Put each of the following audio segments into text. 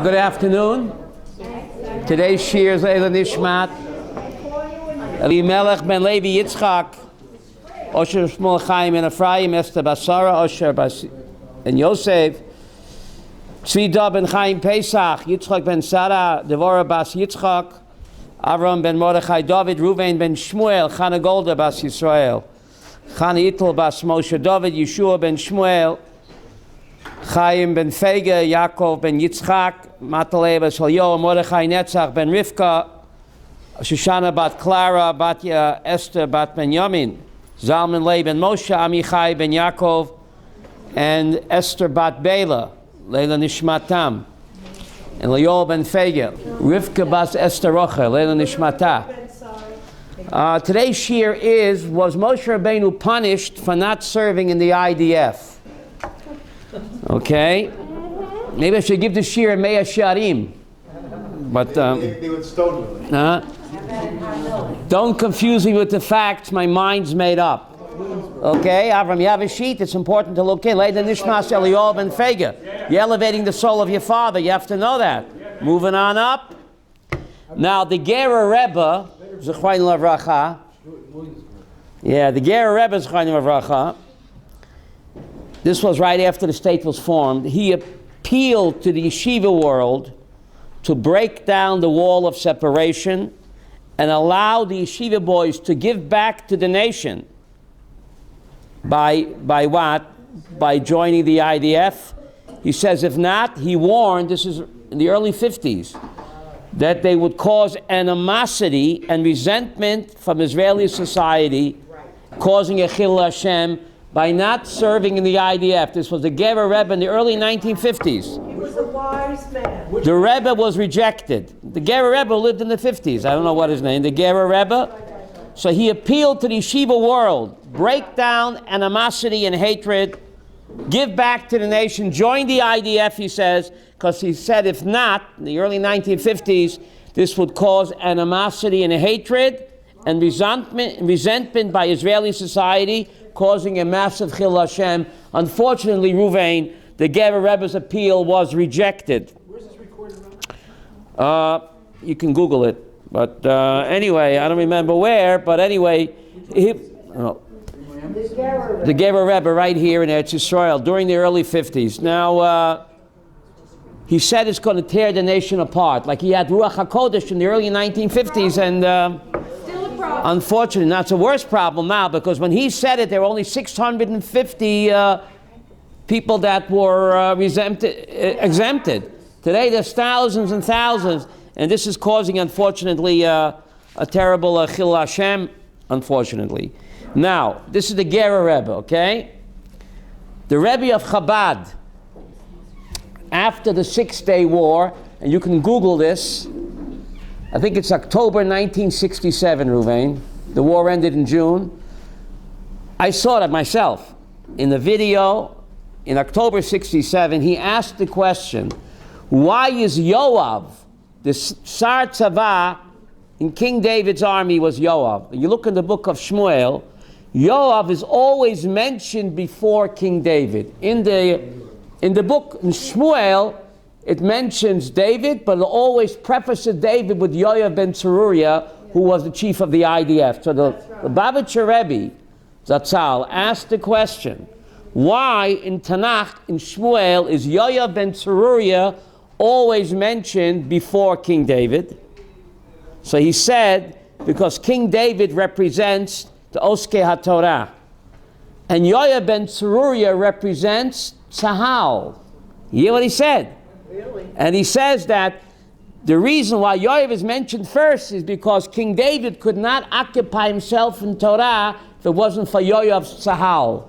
Good afternoon. Today's shir is Leila Nishmat Elimelech ben Levi Yitzchak Osher Shmuel Chaim and Ephraim Esther Basara Osher Bas and Yosef Tzvida ben Chaim Pesach Yitzchak ben Sarah Devorah Bas Yitzchak Avram ben Mordechai David Ruvain ben Shmuel Chana Golda Bas Yisrael Chana Ittel Bas Moshe David Yeshua ben Shmuel Chaim ben Fega, Yaakov ben Yitzchak, Mataleh ben Shalyo, Mordechai Netzach ben Rivka, Shoshana bat Clara, Batya Esther bat Benyamin, Zalman Leib ben Moshe, Amichai ben Yaakov, and Esther bat Bela, Leila Nishmatam, and Leol ben Fega, Rivka bas Esther Rocha, Leila Nishmata. Today's shir was Moshe Rabbeinu punished for not serving in the IDF? Okay, maybe I should give the shir a Mea Sharim, but they would stone you. Don't confuse me with the facts. My mind's made up. Okay, Avram, you have a sheet. It's important to look in. Leida Nishmas Eliyahu ben Fega. You're elevating the soul of your father. You have to know that. Moving on up. Now the Gera Rebbe, Zechrein Lavracha. Yeah, the Gera Rebbe, Zechrein Lavracha. This was right after the state was formed. He appealed to the yeshiva world to break down the wall of separation and allow the yeshiva boys to give back to the nation. By what? By joining the IDF. He says if not, he warned, this is in the early 50s, that they would cause animosity and resentment from Israeli society, causing a chil Hashem, by not serving in the IDF. This was the Gera Rebbe in the early 1950s. He was a wise man. The Rebbe was rejected. The Gera Rebbe lived in the 50s. I don't know what his name. The Gera Rebbe. So he appealed to the yeshiva world. Break down animosity and hatred. Give back to the nation. Join the IDF, he says, because he said if not, in the early 1950s, this would cause animosity and hatred and resentment by Israeli society, causing a massive chil Hashem. Unfortunately, Ruvain, the Gera Rebbe's appeal was rejected. Where's this recorded from? You can Google it. But anyway, I don't remember where, but anyway, the Gera Rebbe right here in Eretz Yisrael during the early 50s. Now, he said it's going to tear the nation apart. Like he had Ruach HaKodesh in the early 1950s, and unfortunately, that's a worse problem now, because when he said it, there were only 650 people that were exempted. Today, there's thousands and thousands, and this is causing, unfortunately, a terrible chil Hashem, unfortunately. Now, this is the Gera Rebbe, okay? The Rebbe of Chabad, after the 6-Day War, and you can Google this, I think it's October 1967, Ruvain. The war ended in June. I saw that myself. In the video, in October 67, he asked the question, why is Yoav, the Sar Tzava in King David's army was Yoav? You look in the book of Shmuel, Yoav is always mentioned before King David. In the book in Shmuel, it mentions David, but it always prefaces David with Yoav ben Tzeruya, who was the chief of the IDF. So the Babitcher Rebbe, Zatzal, asked the question, why in Tanakh, in Shmuel, is Yoav ben Tzeruya always mentioned before King David? So he said, because King David represents the Oskei HaTorah, and Yoav ben Tzeruya represents Tzahal. You hear what he said? Really? And he says that the reason why Yoav is mentioned first is because King David could not occupy himself in Torah if it wasn't for Yoav's Tzahal.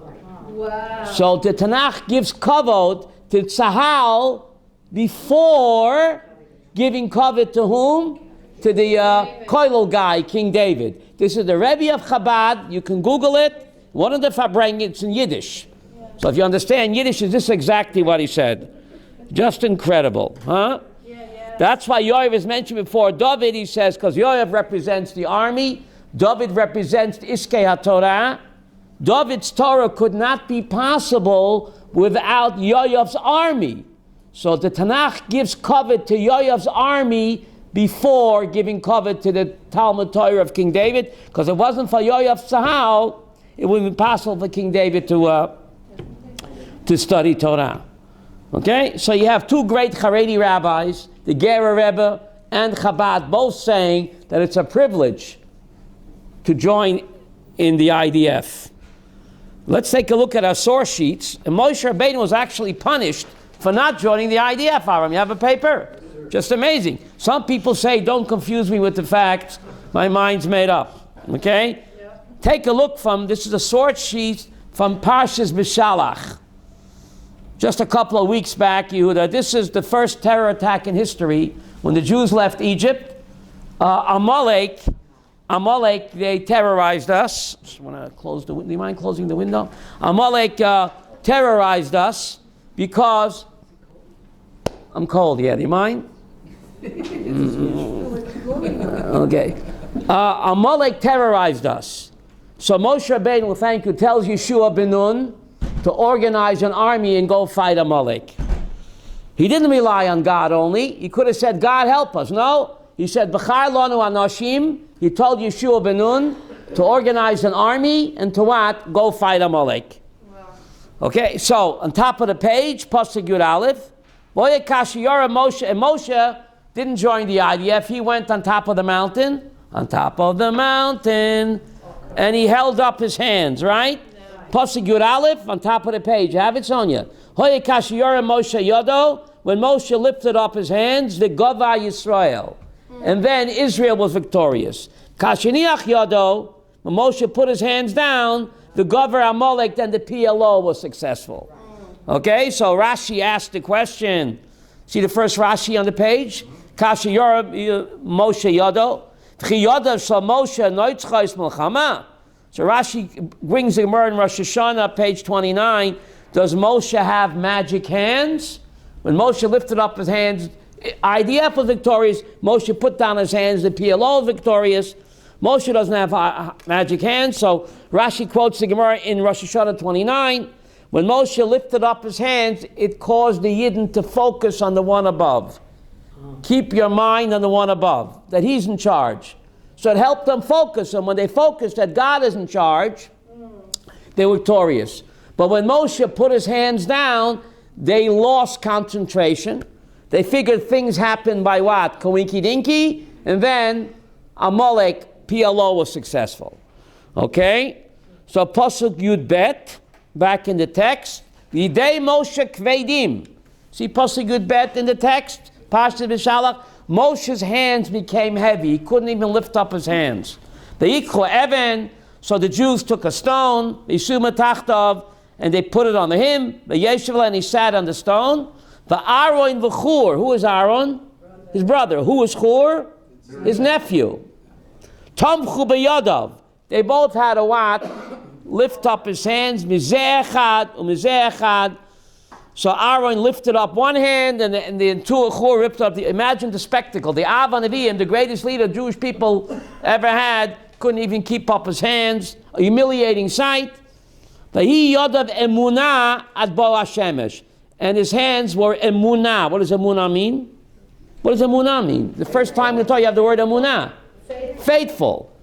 Wow. So the Tanakh gives kavod to Tzahal before giving kavod to whom? To the Koilel guy, King David. This is the Rebbe of Chabad. You can Google it. One of the Fabrengen, it's in Yiddish. So if you understand Yiddish, is this exactly what he said? Just incredible, huh? Yeah. That's why Yoav is mentioned before David, he says, because Yoav represents the army, David represents the Iskei HaTorah. David's Torah could not be possible without Yoav's army. So the Tanakh gives covet to Yoav's army before giving covet to the Talmud Torah of King David, because it wasn't for Yoav Sahal, it would be possible for King David to study Torah. Okay, so you have two great Haredi rabbis, the Gera Rebbe and Chabad, both saying that it's a privilege to join in the IDF. Let's take a look at our source sheets. And Moshe Rabbeinu was actually punished for not joining the IDF. Aram, you have a paper? Just amazing. Some people say, don't confuse me with the facts. My mind's made up. Okay? Yeah. Take a look this is a source sheet from Parshas B'Shalach. Just a couple of weeks back, Yehuda, this is the first terror attack in history. When the Jews left Egypt, Amalek, they terrorized us. Just want to close the window. Do you mind closing the window? Amalek terrorized us because I'm cold. Yeah, do you mind? Okay. Amalek terrorized us. So Moshe Rabbeinu, thank you, tells Yeshua ben Nun to organize an army and go fight Amalek. He didn't rely on God only. He could have said, God help us. No. He said, B'char lanu anashim. He told Yeshua ben Nun to organize an army and to what? Go fight Amalek. Wow. Okay, so on top of the page, Pasuk Yud Aleph, Boye Kashiyara Moshe, and Moshe didn't join the IDF. He went on top of the mountain, and he held up his hands, right? Pasuk Yud Aleph, on top of the page. Have it, Sonia. Hoye Kashiyara Moshe Yodo, when Moshe lifted up his hands, the Gova Yisrael. And then Israel was victorious. Kashiniach Yodo, when Moshe put his hands down, the Gova Amalek, then the PLO was successful. Okay, so Rashi asked the question. See the first Rashi on the page? Kashiyara Moshe Yodo. V'chiyodav shal Moshe noitzchais melchama. So Rashi brings the Gemara in Rosh Hashanah, page 29. Does Moshe have magic hands? When Moshe lifted up his hands, IDF was victorious. Moshe put down his hands, the PLO was victorious. Moshe doesn't have magic hands, so Rashi quotes the Gemara in Rosh Hashanah 29. When Moshe lifted up his hands, it caused the Yidden to focus on the one above. Keep your mind on the one above, that he's in charge. So it helped them focus, and when they focused that God is in charge, they were victorious. But when Moshe put his hands down, they lost concentration. They figured things happened by what? Kawinky dinky, and then Amalek, PLO was successful. Okay? So Pasuk Yud Bet, back in the text, Yidei Moshe Kvedim. See Pasuk Yud Bet in the text? Parshas B'Shalach. Moshe's hands became heavy. He couldn't even lift up his hands. The Yikhu Evan, so the Jews took a stone, Yisuma Tachtav, and they put it on him. The Yeshiva, and he sat on the stone. The Aaron v'Chur. Who is Aaron? His brother. Who is Chur? His nephew. Tomchu b'yadav. They both had a what? Lift up his hands. Mizeh echad u'mizeh echad. So Aaron lifted up one hand, and the two Chur ripped up. Imagine the spectacle. The Av Nevi'im, the greatest leader Jewish people ever had, couldn't even keep up his hands. A humiliating sight. Vahi yadav emunah ad bo hashemesh. And his hands were emunah. What does emunah mean? What does emunah mean? The first time in the Torah you have the word emunah. Faithful.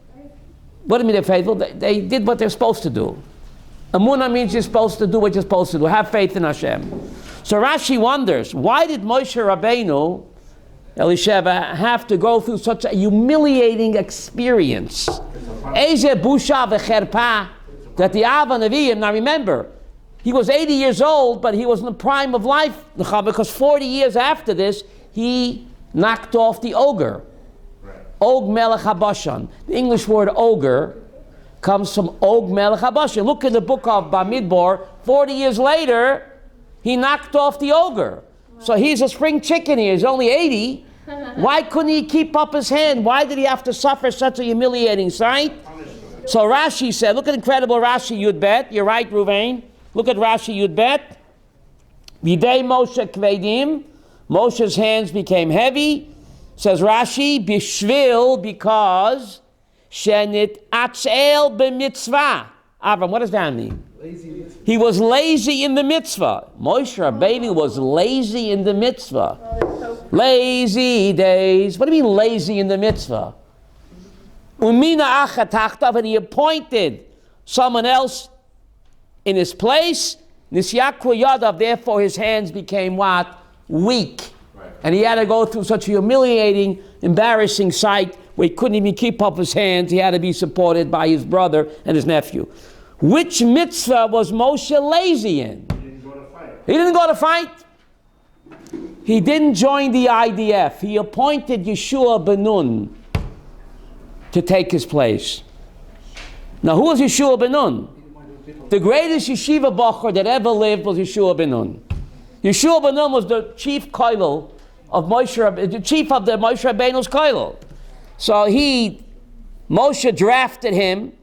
What do you mean they're faithful? They did what they're supposed to do. Emunah means you're supposed to do what you're supposed to do. Have faith in Hashem. So Rashi wonders, why did Moshe Rabbeinu, Elisheva, have to go through such a humiliating experience? Eze busha v'cherpa, that the Av Nevi'im, now remember, he was 80 years old, but he was in the prime of life, because 40 years after this, he knocked off the ogre. Og Melech HaBashan. The English word ogre comes from Og Melech HaBashan. Look in the book of Bamidbar, 40 years later, he knocked off the ogre. So he's a spring chicken here, he's only 80. Why couldn't he keep up his hand? Why did he have to suffer such a humiliating sight? So Rashi said, look at incredible Rashi Yud Bet. You're right, Ruvain. Look at Rashi Yud Bet. Videi Moshe Kvedim. Moshe's hands became heavy. Says Rashi, Bishvil, because Shenit Atzel b'mitzvah. Avram, what does that mean? He was lazy in the mitzvah. Moshe Rabbeinu was lazy in the mitzvah. Lazy days. What do you mean lazy in the mitzvah? Umina achatachtav, and he appointed someone else in his place. Nisyakwa yadav, therefore his hands became what? Weak. Right. And he had to go through such a humiliating, embarrassing sight where he couldn't even keep up his hands. He had to be supported by his brother and his nephew. Which mitzvah was Moshe lazy in? He didn't go to fight. He didn't go to fight. He didn't join the IDF. He appointed Yeshua ben Nun to take his place. Now, who was Yeshua ben Nun? The greatest yeshiva bacher that ever lived was Yeshua ben Nun. Yeshua ben Nun was the chief koilel of Moshe, the chief of the Moshe Rabbeinu's koilel. So Moshe drafted him.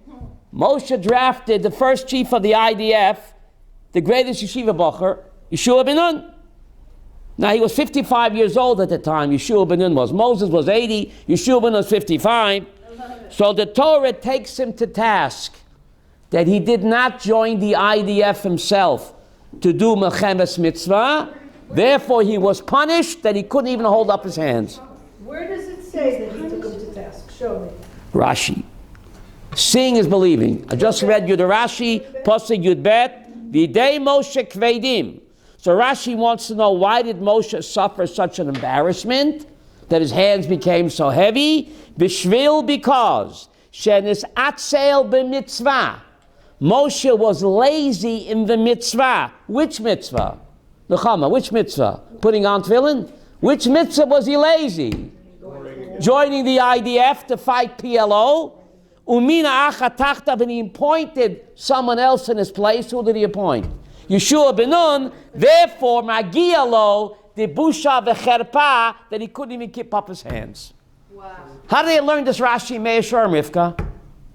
Moshe drafted the first chief of the IDF, the greatest yeshiva bacher, Yeshua ben Nun. Now, he was 55 years old at the time, Yeshua ben Nun was. Moses was 80, Yeshua ben Nun was 55. So the Torah takes him to task that he did not join the IDF himself to do Melchemes Mitzvah. Therefore, he was punished that he couldn't even hold up his hands. Where does it say that he took him to task? Show me. Rashi. Seeing is believing. I just read you the Rashi, Pasuk Yud Bet, V'idei Moshe Kvedim. So Rashi wants to know, why did Moshe suffer such an embarrassment that his hands became so heavy? Bishvil, because shenis atzel b'mitzvah. Moshe was lazy in the mitzvah. Which mitzvah? Nechama, which mitzvah? Putting on tefillin? Which mitzvah was he lazy? Joining the IDF to fight PLO. Umina achatachtav, and he appointed someone else in his place. Who did he appoint? Yeshua ben Nun. Therefore, magia lo the busha v'cherpa, that he couldn't even keep up his hands. Wow. How did they learn this Rashi Meir Sherm, Rivka?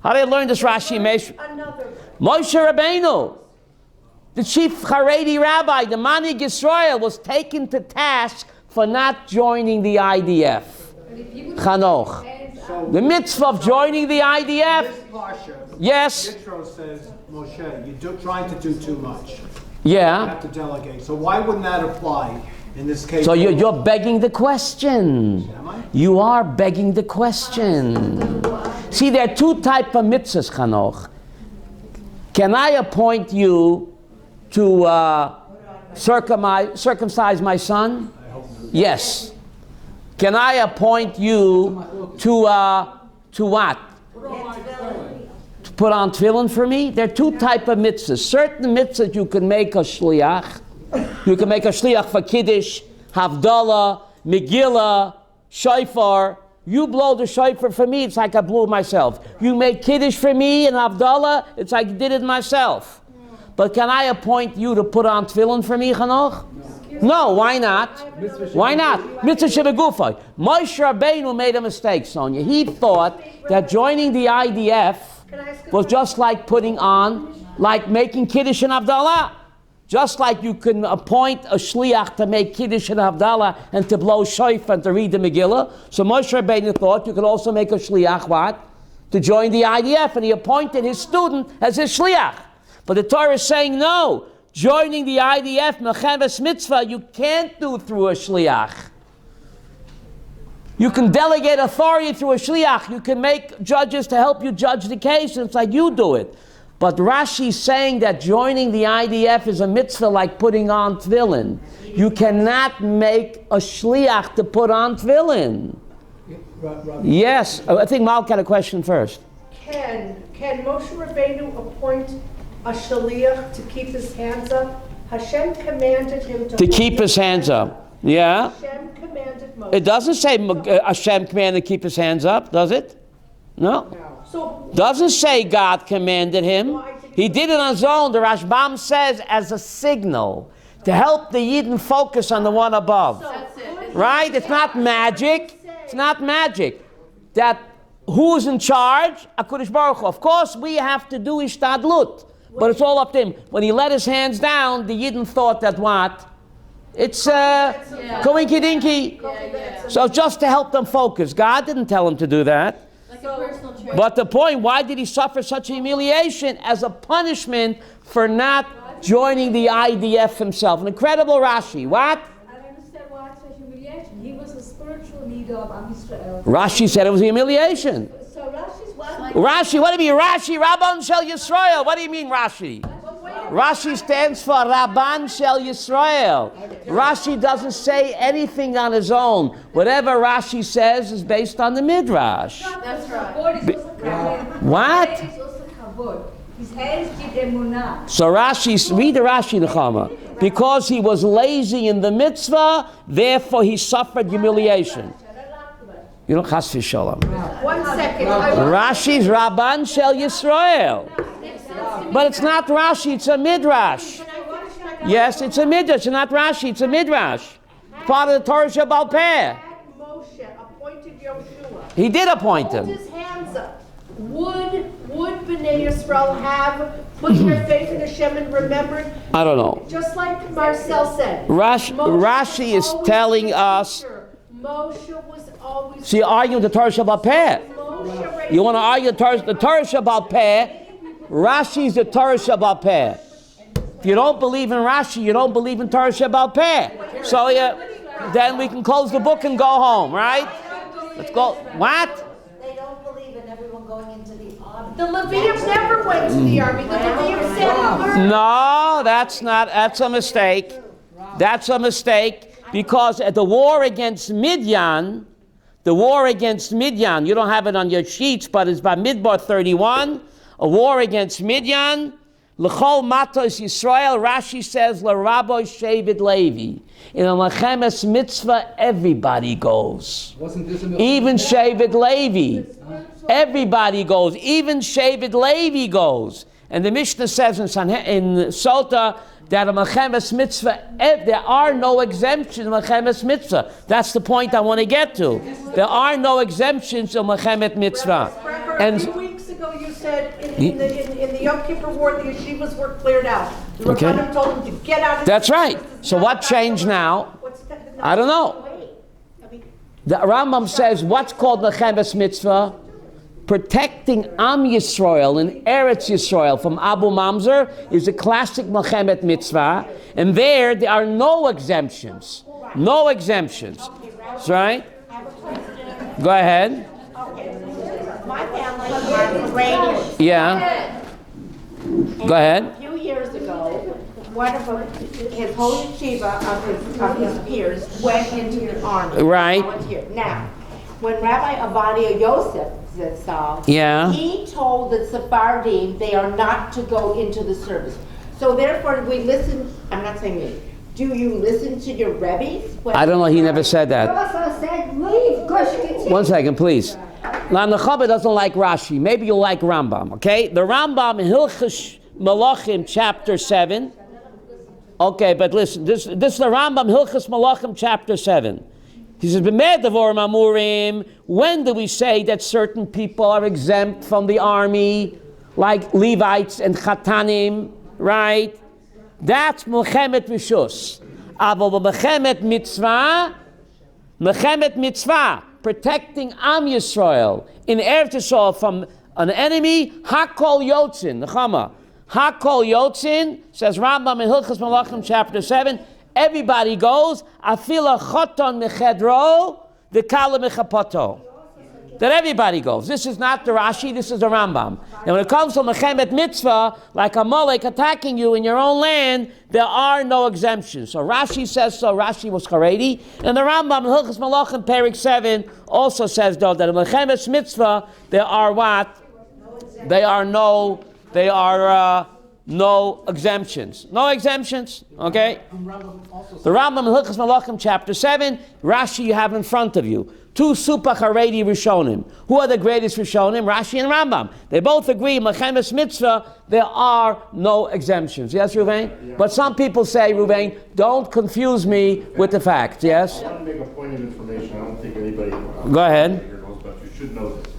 How did they learn this Rashi Meir? Another. Moshe Rabbeinu, the chief Haredi rabbi, the Manig Yisrael, was taken to task for not joining the IDF. Chanoch. The mitzvah of joining the IDF. This parsha, Yes. Yitro says, Moshe, you're trying to do too much. You Yeah. have to delegate. So why wouldn't that apply in this case? So you're begging the question. Am I? You are begging the question. See, there are two types of mitzvahs, Chanoch. Can I appoint you to circumcise my son? Yes. Can I appoint you to what? To put on tefillin for me? There are two types of mitzvahs. Certain mitzvahs you can make a shliach. You can make a shliach for Kiddush, Havdalah, Megillah, Shofar. You blow the shofar for me, it's like I blew it myself. You make Kiddush for me and Havdalah, it's like I did it myself. But can I appoint you to put on tefillin for me, Chanoch? No, why not? Why not? Mitzvah shebegufay. Moshe Rabbeinu made a mistake, Sonia. He thought that joining the IDF was just like putting on, like making Kiddush and Havdalah. Just like you can appoint a shliach to make Kiddush and Havdalah and to blow shofar and to read the Megillah. So Moshe Rabbeinu thought you could also make a shliach, what? To join the IDF, and he appointed his student as his shliach. But the Torah is saying no. Joining the IDF, Melchemes Mitzvah, you can't do through a shliach. You can delegate authority through a shliach. You can make judges to help you judge the case, and it's like you do it. But Rashi's saying that joining the IDF is a mitzvah like putting on tefillin. You cannot make a shliach to put on tefillin. Yes, I think Malk had a question first. Can Moshe Rabbeinu appoint a shaliach to keep his hands up? Hashem commanded him to keep his hands up. Yeah. Hashem commanded Moshe. It doesn't say Hashem commanded to keep his hands up, does it? No. So Doesn't say God commanded him. He did it on his own. The Rashbam says as a signal to help the Yidden focus on the one above. that's it. Right? It's not magic. It's not magic. That who's in charge? HaKadosh Baruch Hu. Of course, we have to do ishtadlut. But it's all up to him. When he let his hands down, the Yidden thought that what? It's koinky dinky. So just to help them focus. God didn't tell him to do that. Like personal choice. But the point, why did he suffer such humiliation? As a punishment for not joining the IDF himself. An incredible Rashi. What? I don't understand why it's a humiliation. He was a spiritual leader of Am Yisrael. Rashi said it was a humiliation. So Rashi's what? Rashi, what do you mean? Rashi, Rabban Shel Yisrael. What do you mean, Rashi? Rashi stands for Rabban Shel Yisrael. Rashi doesn't say anything on his own. Whatever Rashi says is based on the Midrash. That's right. What? He's also kavod. His head is gid emunah. So Rashi, read the Rashi Nechama. Because he was lazy in the mitzvah, therefore he suffered humiliation. You don't chas v'shalom. 1 second. Rashi's Rabban Shel Yisrael. But it's not Rashi, it's a Midrash. Yes, it's a Midrash, it's not Rashi, it's a Midrash. Part of the Torah Shabbal Peh. Moshe appointed Yoshua. He did appoint Hold him. his hands up. Would Bnei Yisrael have put their faith in Hashem and remembered? I don't know. Just like Marcel said. Rashi is telling us. Moshe was always. So you're arguing the Torah Shabbal Peh. You want to argue the Torah Shabbal Peh? Rashi's the Torah Shabbal Peh. If you don't believe in Rashi, you don't believe in Torah Shabbal Peh. So then we can close the book and go home, right? Let's go. What? They don't believe in everyone going into the army. The Levites never went to the army. The Levites said, No, that's a mistake. That's a mistake because at the war against Midian, you don't have it on your sheets, but it's by Midbar 31, a war against Midian. L'chol matos Yisrael, Rashi says, l'rabbi Shevet Levi. In a Lachemes mitzvah, everybody goes. Even Shevet Levi. Everybody goes. Even Shevet Levi goes. And the Mishnah says in Sota that a Lachemes mitzvah, there are no exemptions in Lachemes mitzvah. That's the point I want to get to. There are no exemptions in Lachemet mitzvah. And 2 weeks ago you said in the Yom Kippur War, the yeshivas were cleared out. The Rabbanim told them to get out. That's right. So what changed now? I don't know. The Rambam says what's called Nechemes mitzvah? Protecting Am Yisrael and Eretz Yisrael from Abu Mamzer is a classic Nechemet mitzvah. And there are no exemptions. No exemptions. That's right? Go ahead. My family are Iranian. Yeah. Go ahead. A few years ago, one of them, his whole yeshiva of his peers went into the army. Right. Volunteered. Now, when Rabbi Avadia Yosef saw, he told the Sephardim they are not to go into the service. So therefore, we listen. I'm not saying me. Do you listen to your Rebbes? I don't know. He never said that. Said leave. 1 second, please. Now, Nechabe doesn't like Rashi. Maybe you'll like Rambam, okay? The Rambam in Hilchos Malachim, chapter 7. Okay, but listen, this is the Rambam, Hilchos Malachim, chapter 7. He says, B'medavorim amurim, when do we say that certain people are exempt from the army, like Levites and Chatanim, right? That's Mechemet Rishus. Avo Mechemet Mitzvah, protecting Am Yisrael in Eretz Yisrael from an enemy, Hakol Yotzin, Nechama. Hakol Yotzin, says Rambam in Hilchos Malachim, chapter 7, everybody goes, Afila Choton Mechedro, the Kala Mechapoto. That everybody goes. This is not the Rashi, this is the Rambam. And when it comes to Mechemet Mitzvah, like a Molech attacking you in your own land, there are no exemptions. So Rashi says so, Rashi was Haredi. And the Rambam in Hilchos Malachim, Perik 7, also says though that in Mechemet Mitzvah, there are what? There are no exemptions. No exemptions, okay? The Rambam in Hilchos Malachim, chapter 7, Rashi you have in front of you. Two super Haredi Rishonim. Who are the greatest Rishonim? Rashi and Rambam. They both agree, Mechemes Mitzvah, there are no exemptions. Yes, Ruvain? Yeah. But some people say, Ruvain, don't confuse me with the facts, yes? I want to make a point of information. I don't think anybody Go ahead. Here knows, but you should know this.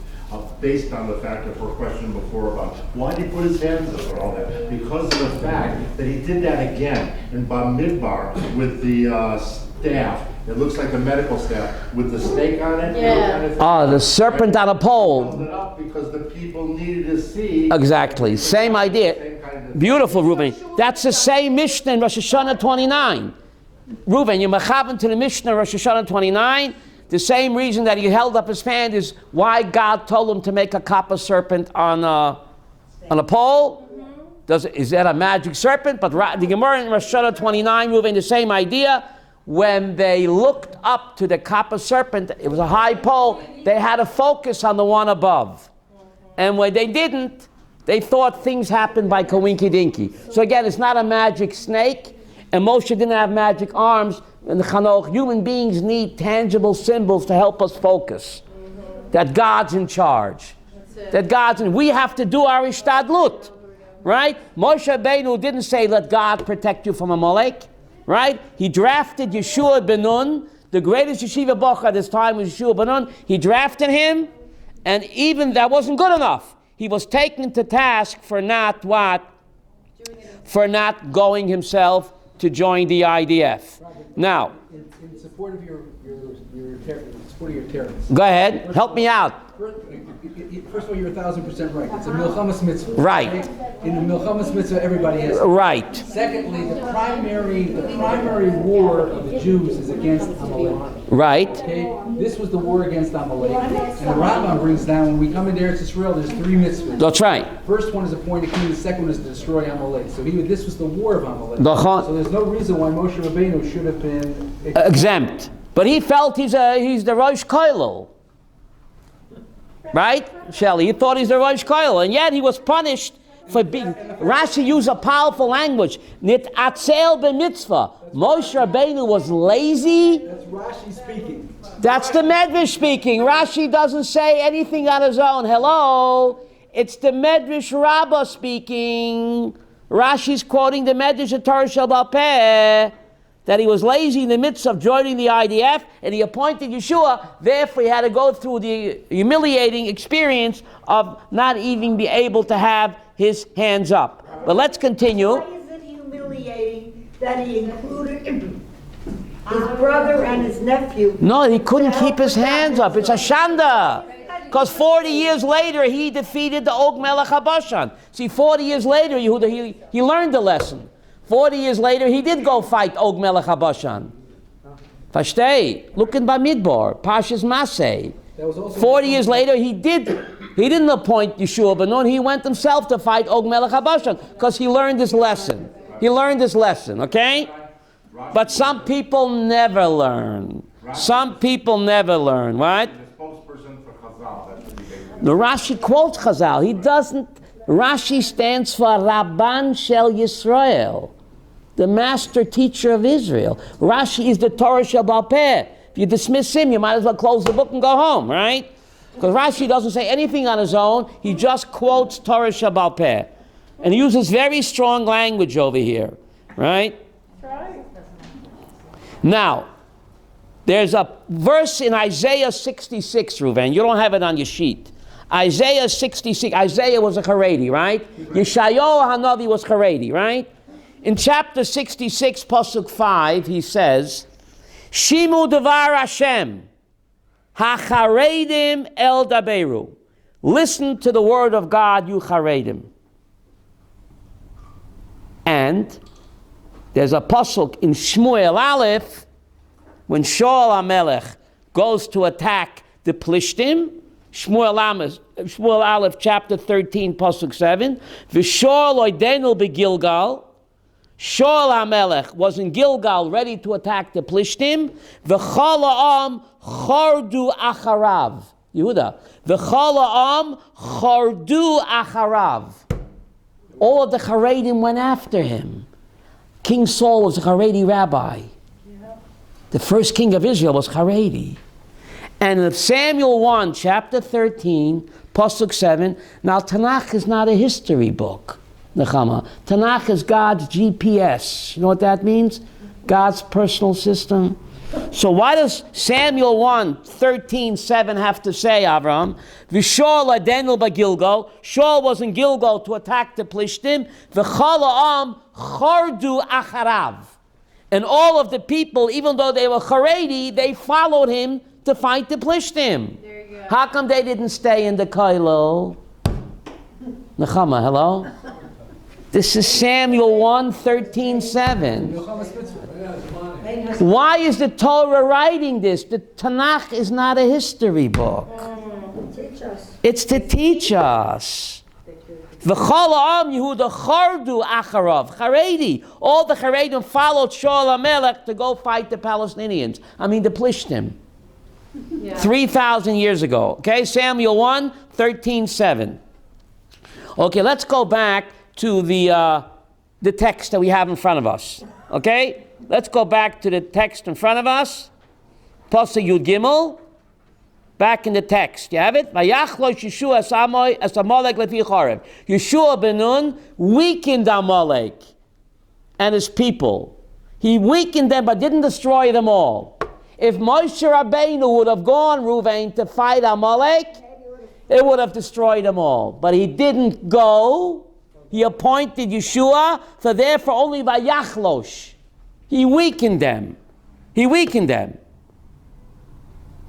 Based on the fact that we're questioned before about why did he put his hands up and all that, because of the fact that he did that again in Bamidbar with the staff It looks like a medical staff with the snake on it. Yeah. Oh, the serpent on a Held pole. it up because the people needed to see. Exactly. Same idea. Same kind of- Beautiful, Reuben. That's the same Mishnah in Rosh Hashanah 29. Reuben, you're mechavan to the Mishnah Rosh Hashanah 29. The same reason that he held up his hand is why God told him to make a copper serpent on a pole. Is that a magic serpent? But the Gemara in Rosh Hashanah 29, Reuben, the same idea. When they looked up to the copper serpent, it was a high pole, they had to focus on the one above. And when they didn't, they thought things happened by coinky-dinky. So again, it's not a magic snake, and Moshe didn't have magic arms. In the Chanoch, human beings need tangible symbols to help us focus. That God's in charge. We have to do our ishtadlut. Right? Moshe Rabbeinu didn't say, let God protect you from Amalek. Right? He drafted Yeshua ben Nun, the greatest yeshiva bocha at this time was Yeshua ben Nun. He drafted him, and even that wasn't good enough. He was taken to task for not what? For not going himself to join the IDF. Now, In support of your terrorists. Go ahead, help me out. First of all, you're 1,000% right. It's a milchamas mitzvah. Right. In the milchamas mitzvah, everybody has. Right. Secondly, the primary war of the Jews is against Amalek. Right. Okay, this was the war against Amalek, and the Rambam brings down when we come into Eretz Yisrael, there's 3 mitzvahs. That's right. First one is appoint a king. The second one is to destroy Amalek. So this was the war of Amalek. Nachon. So there's no reason why Moshe Rabbeinu should have been Exempt. But he felt he's the Rosh Koilel. Right, Shelley? He thought he's the Rosh Koilel, and yet he was punished for being. Rashi used a powerful language. Nit atzel b'mitzvah. Moshe Rabbeinu was lazy. That's Rashi speaking. That's the Medrash speaking. Rashi doesn't say anything on his own. Hello, it's the Medrash Rabbah speaking. Rashi's quoting the Medrash of Torah Shel Baal Peh, that he was lazy in the midst of joining the IDF, and he appointed Yeshua. Therefore, he had to go through the humiliating experience of not even be able to have his hands up. But let's continue. Why is it humiliating that he included his brother and his nephew? No, he couldn't keep his hands up. It's a shanda. Because 40 years later, he defeated the Og Melech HaBashan. See, 40 years later, Yehuda, he learned the lesson. 40 years later, he did go fight Og Melech HaBashan. Fashtei, look in Bamidbar, Pashas Maseh. 40 years later, he didn't appoint Yeshua ben Nun. He went himself to fight Og Melech HaBashan because he learned his lesson. Okay? But some people never learn. Right? The Rashi quotes Chazal. He doesn't. Rashi stands for Rabban Shel Yisrael, the master teacher of Israel. Rashi is the Torah Shel Baal Peh. If you dismiss him, you might as well close the book and go home, right? Because Rashi doesn't say anything on his own. He just quotes Torah Shel Baal Peh. And he uses very strong language over here, right? Now, there's a verse in Isaiah 66, Reuven. You don't have it on your sheet. Isaiah 66. Isaiah was a Haredi, right? Yeshayahu Hanavi was Haredi, right? In chapter 66, Pasuk 5, he says, Shimu Devar Hashem, HaCharedim El Daberu. Listen to the word of God, you Charedim. And there's a pasuk in Shmuel Aleph, when Shaul HaMelech goes to attack the Plishtim, Shmuel Aleph, chapter 13, pasuk 7, V'Shaul oidenu beGilgal. Shaul HaMelech was in Gilgal, ready to attack the Plishtim. V'chol ha'am chardu acharav. Yehuda. V'chol ha'am chardu acharav. All of the Charedim went after him. King Saul was a Haredi rabbi. The first king of Israel was Haredi. And in Samuel 1, chapter 13, pasuk 7, now Tanakh is not a history book, Nechama. Tanakh is God's GPS. You know what that means? God's personal system. So why does Samuel 1, 13, 7 have to say, Avram? V'Shaul adenul b'Gilgal. Shaul was in Gilgal to attack the Plishtim. V'chol ha'am chardu acharav. And all of the people, even though they were Haredi, they followed him to fight the Plishtim. There you go. How come they didn't stay in the Koilo? Nechama, hello? This is Samuel 1:13-7. Why is the Torah writing this? The Tanakh is not a history book. It's to teach us. V'chol ha'am Yehuda chardu acharav. Haredi. All the Haredim followed Shaul HaMelech to go fight the Palestinians. I mean the Plishtim. 3,000 years ago. Okay, Samuel 1:13-7. Okay, let's go back to the text that we have in front of us. Okay, let's go back to the text in front of us. Pasuk Yud Gimel. Back in the text, you have it? Yeshua ben Nun weakened Amalek and his people. He weakened them but didn't destroy them all. If Moshe Rabbeinu would have gone, Ruvain, to fight Amalek, it would have destroyed them all. But he didn't go. He appointed Yeshua, so therefore only by Yachlosh. He weakened them. He weakened them.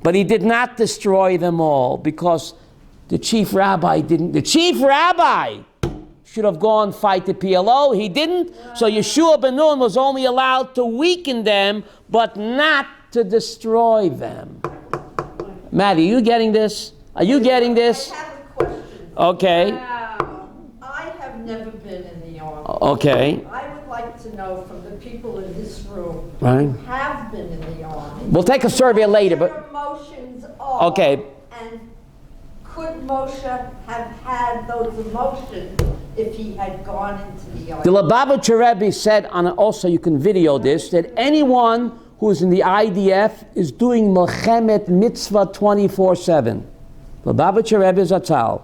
But he did not destroy them all because the chief rabbi didn't. The chief rabbi should have gone fight the PLO. He didn't. So Yeshua ben Nun was only allowed to weaken them, but not to destroy them. Maddie, are you getting this? Are you getting this? I have a question. Okay. I have never been in the army. Okay. I would like to know from the people in this room Right. who have been in the army. We'll take a survey later, what but their emotions are. okay. And could Moshe have had those emotions if he had gone into the army? The Lubavitcher Rebbe said, also you can video this, that anyone who is in the IDF is doing Melchemet Mitzvah 24/7. Lubavitcher Rebbe Zatzal.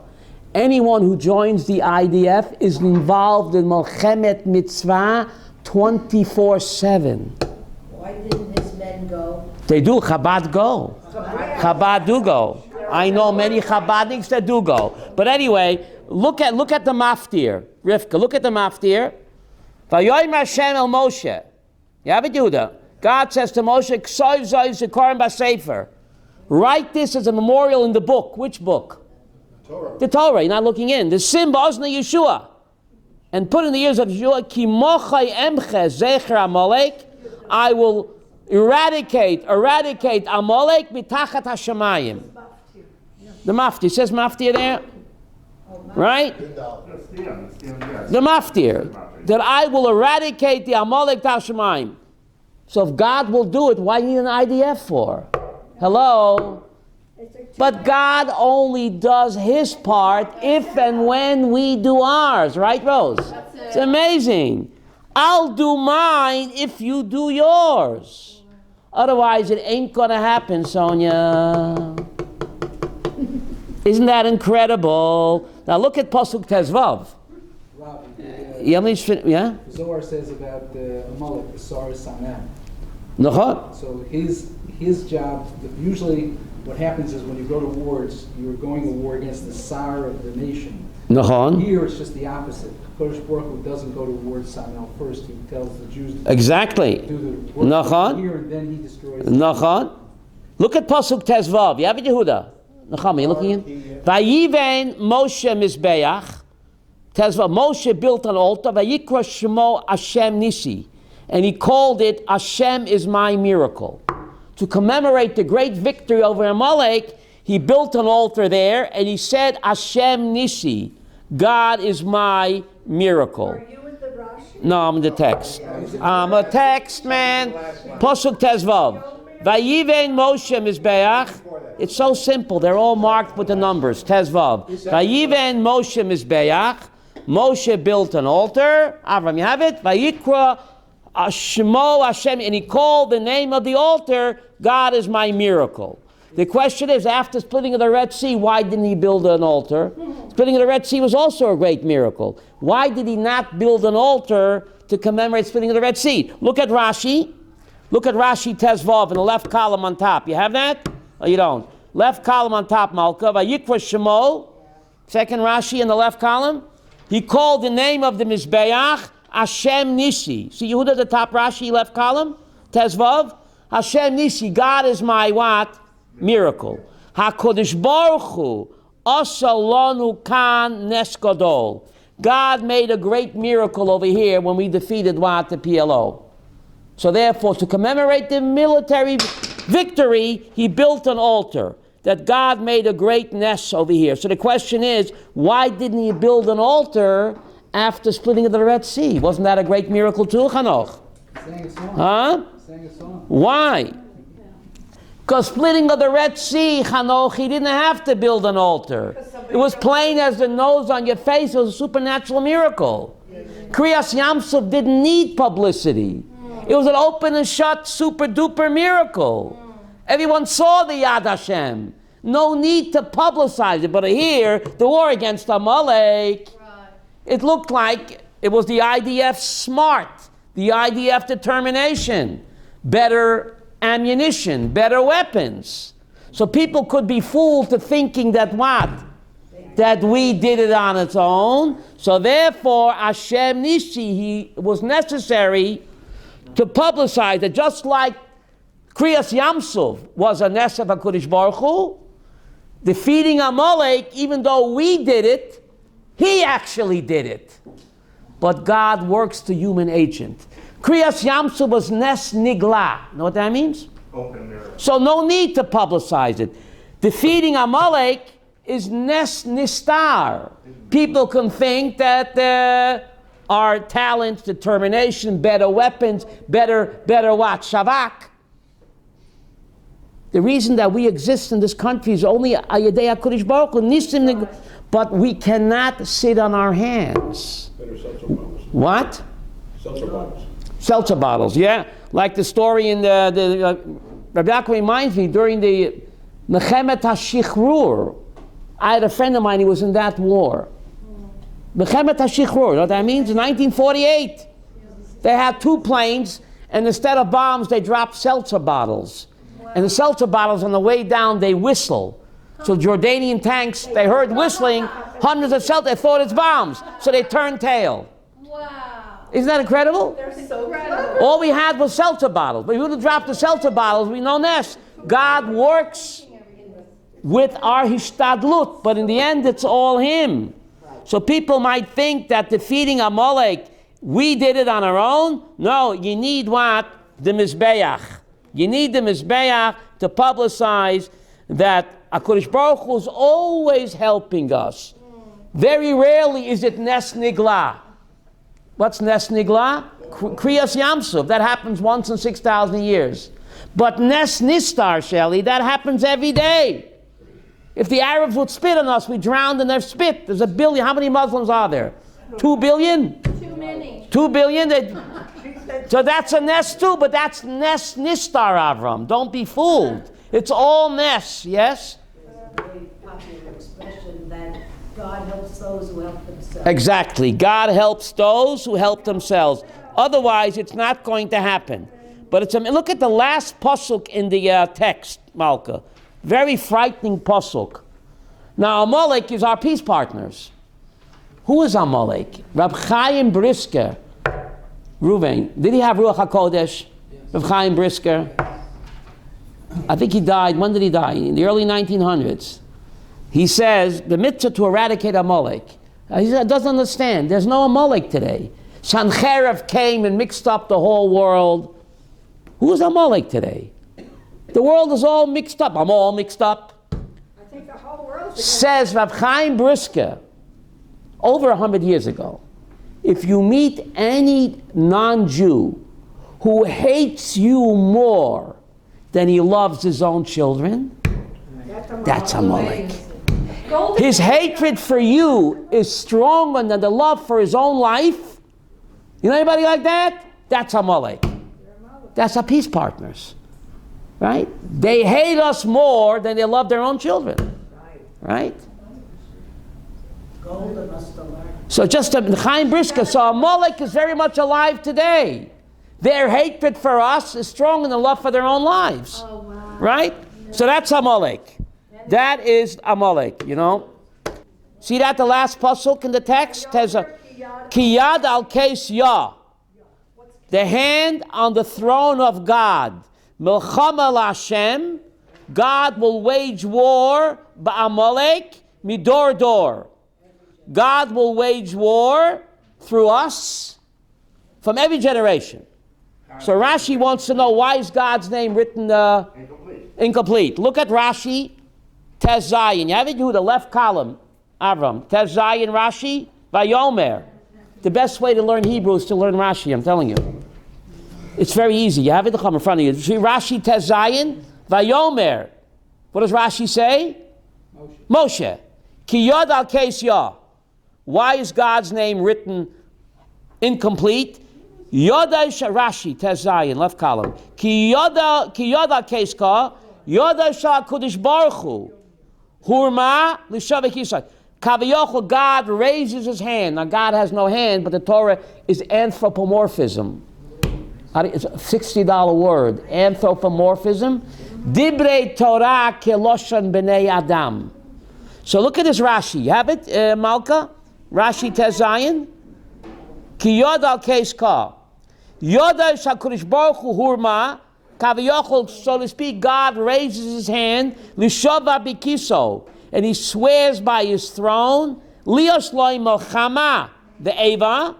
Anyone who joins the IDF is involved in Melchemet Mitzvah 24/7. Why didn't his men go? They do. Chabad go. Chabad do go. I know many Chabadniks that do go. But anyway, look at the maftir. Rivka, look at the maftir. Vayoyim Hashem el Moshe. You have it, Yehuda. God says to Moshe, Ksoiv zoiv zikarim b'sefer. Write this as a memorial in the book. Which book? Torah. The Torah. You're not looking in. The Sim ba'ozna Yeshua. And put in the ears of Yeshua, Ki mochai emche zecher Amalek. I will eradicate Amalek mitachat hashamayim. The maftir. It says maftir there? Right? The maftir. That I will eradicate the Amalek tashamayim. So if God will do it, why do you need an IDF for? Hello? But God only does his part if and when we do ours. Right, Rose? It's amazing. I'll do mine if you do yours. Otherwise, it ain't going to happen, Sonia. Isn't that incredible? Now look at Pasuk Tezvav. Yeah? Zohar says about Amalek, the Sar Sanam. Nachon. So his job, usually what happens is when you go to wars, you're going to war against the Sar of the nation. Nachon. Here it's just the opposite. Kodesh Baruch Hu doesn't go to war with Sanel first. He tells the Jews to Exactly. do the work Nachon. here, and then he destroys. Nachon. Look at Pasuk Tezvav. You have it, Yehuda? Nachon, are you looking in? Vayivein Moshe Mizbeach. Tezvav. Moshe built an altar. Vayikra Shemo Hashem Nisi. And he called it Hashem is my miracle. To commemorate the great victory over Amalek, he built an altar there and he said Hashem Nisi. God is my miracle. Are you with the Rashi? No, I'm in the text. I'm a text man. Pasuk Tezvav. Vayivein Moshe Mizbeach. It's so simple. They're all marked with the numbers. Tezvav. Vayivein Moshe Mizbeach. Moshe built an altar. Avram, you have it? Vayikra Shemo Hashem. And he called the name of the altar, God is my miracle. The question is, after splitting of the Red Sea, why didn't he build an altar? Splitting of the Red Sea was also a great miracle. Why did he not build an altar to commemorate splitting of the Red Sea? Look at Rashi. Look at Rashi Tezvav in the left column on top. You have that? Oh, you don't. Left column on top, Malka. Vayikra Shemo. Second Rashi in the left column. He called the name of the Mizbeach Hashem Nishi. See Yehuda, the top Rashi, left column? Tezvav. Hashem Nishi. God is my what? Miracle. HaKodesh Baruch Hu. Asalonu kan nes gadol. God made a great miracle over here when we defeated what? The PLO. So therefore, to commemorate the military victory, he built an altar. That God made a great nest over here. So the question is, why didn't he build an altar after splitting of the Red Sea? Wasn't that a great miracle too, Chanoch? Sang a song. Huh? Sang a song. Why? Because splitting of the Red Sea, Chanoch, he didn't have to build an altar. It was plain as the nose on your face. It was a supernatural miracle. Kriyas Yamsuf didn't need publicity. It was an open and shut, super duper miracle. Everyone saw the Yad Hashem. No need to publicize it. But here, the war against Amalek, it looked like it was the IDF smart, the IDF determination, better ammunition, better weapons. So people could be fooled to thinking that what? That we did it on its own. So therefore, Hashem Nishi, it was necessary to publicize it, just like Kriyas Yamsuf was a Nes of HaKadosh Baruch Hu. Defeating Amalek, even though we did it, he actually did it. But God works the human agent. Kriyas Yamsuf was Nes Nigla. Know what that means? Open mirror. So no need to publicize it. Defeating Amalek is Nes Nistar. People can think that our talents, determination, better weapons, better what? Shavak. The reason that we exist in this country is only Ayadei HaKadosh Baruch Hu, Nisim, but we cannot sit on our hands. Better seltzer bottles. What? Seltzer bottles. Seltzer bottles, yeah. Like the story in Rabbi Yaakov reminds me, during the Mechemet HaShichrur, I had a friend of mine, he was in that war. Mechemet HaShichrur, you know what that means? In 1948, they had 2 planes, and instead of bombs, they dropped seltzer bottles. And the seltzer bottles, on the way down, they whistle. So Jordanian tanks, they heard whistling, hundreds of seltzer, they thought it's bombs. So they turned tail. Wow. Isn't that incredible? They're so clever. All we had was seltzer bottles. But if we would have dropped the seltzer bottles, we know this. God works with our hishtadlut, but in the end, it's all him. So people might think that defeating Amalek, we did it on our own. No, you need what? The Mizbeach. You need the Mizbeach to publicize that HaKadosh Baruch Hu is always helping us. Very rarely is it Nes Nigla. What's Nes Nigla? Kriyas Yamsuf. That happens once in 6,000 years. But Nes Nistar, Shelley, that happens every day. If the Arabs would spit on us, we drowned in their spit. There's 1 billion. How many Muslims are there? 2 billion? Too many. 2 billion? So that's a Nes too, but that's Nes Nistar, Avram. Don't be fooled. It's all Nes, yes? A very popular expression that God helps those who help themselves. Exactly. God helps those who help themselves. Otherwise, it's not going to happen. But it's look at the last pasuk in the text, Malka. Very frightening pasuk. Now, Amalek is our peace partners. Who is Amalek? Rab Chaim Brisker. Reuven. Did he have Ruach HaKodesh? Yes. Rab Chaim Brisker. I think he died. When did he die? In the early 1900s. He says the mitzvah to eradicate Amalek. He doesn't understand. There's no Amalek today. Sancherib came and mixed up the whole world. Who is Amalek today? The world is all mixed up. I'm all mixed up. I think the whole world's Says Rab Chaim Brisker, over 100 years ago, if you meet any non-Jew who hates you more than he loves his own children, that's Amalek. His hatred for you is stronger than the love for his own life. You know anybody like that? That's Amalek. That's our peace partners. Right? They hate us more than they love their own children. Right? Golden must have learned. So just Chaim Brisker, so Amalek is very much alive today. Their hatred for us is stronger than love for their own lives. Oh, wow. Right? So that's Amalek. That is Amalek, you know. See that the last pasuk in the text has a Kiyad al Kes Yah. The hand on the throne of God. Milchama Lashem. God will wage war. Ba'amalek midor dor. God will wage war through us from every generation. So Rashi wants to know, why is God's name written incomplete? Look at Rashi, Tez Zayin. You have it, you the left column, Avram. Tez Zayin Rashi, Vayomer. The best way to learn Hebrew is to learn Rashi, I'm telling you. It's very easy. You have it in front of you. See Rashi, Tez Zayin, Vayomer. What does Rashi say? Moshe. Ki yod al Kes Yah. Why is God's name written incomplete? Yoda Rashi, Tez Zayin, left column. Ki yoda Kes Ka, Yoda Shah Kudish Baruch Hu. Hurma L'Shavek Yisrael. Kavayochel, God raises his hand. Now God has no hand, but the Torah is anthropomorphism. It's a $60 word. Anthropomorphism. Dibrei Torah keloshan b'nei Adam. So look at this Rashi. You have it, Malka? Rashi Tez Zayin. Ki yod al Kes Ka. Yoda Shakurish Baruch Hu Hurma. Kavayochel, so to speak, God raises his hand. Lishava bikiso. And he swears by his throne. Lios loy melchama. The Eva.